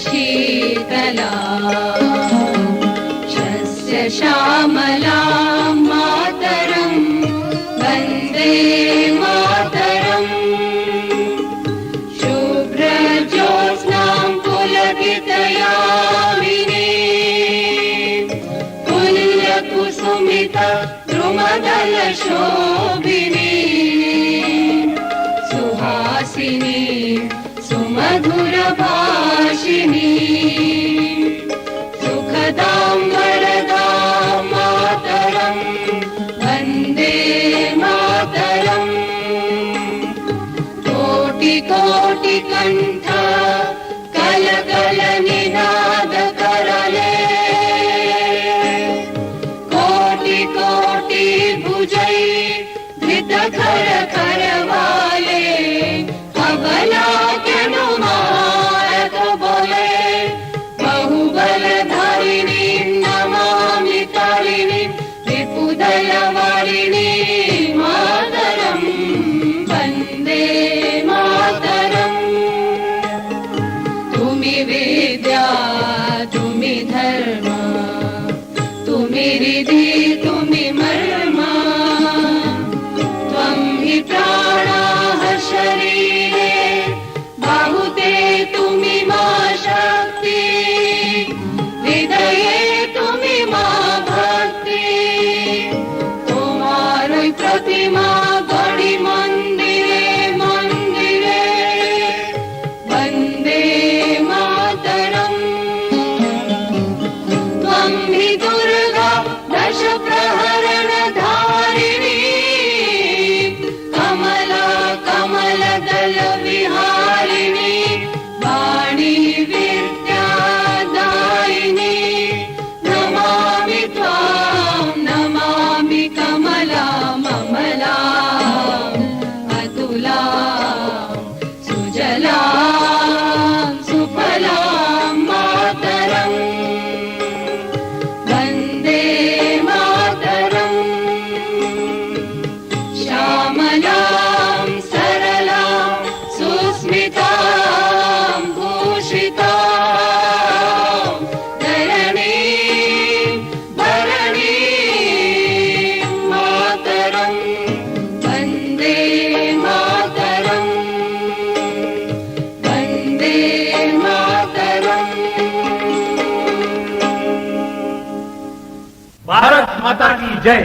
शीतला शस्य श्यामला मातरं वन्दे मातरम् शुभ्रज्योत्स्नां पुलकितयामिनी पुल्यकुसुमित द्रुमदलशोभिनी सुहासिनी सुमधुरभाषिणी सुखदां वरदां मातरं वन्दे मातरम् कोटिकोटिकण्ठ कलकलनिनादकरले कोटि भुजै धृतखर करवाले अबला बोले बहुबलधारिणी नमामि तारिणी रिपुदलवारिणी मातरं वन्दे मातरम् तुमि विद्या तुमि धर्म तुमि रिधि तुमि मर्म त्वं हि प्राणाः शरीरे बाहुते तुमि मा शक्ति हृदये तुमि मा भक्ति तुम्हारी प्रतिमा गढ़ी मंदिरे मंदिरे वन्दे मातरम् त्वं हि दुर्गा दश प्रहरण धारिणी कमला कमलदल विहारिणी वाणी विद्यादायिनी नमामि त्वां नमामि कमला ममला अतुला सुजला सुफला मातरम् वन्दे मातरम् श्यामलां सरलां सुस्मितां भूषितां धरणीं भरणीं मातरं वन्दे मातरम् वन्दे मातरम्। भारत माता की जय।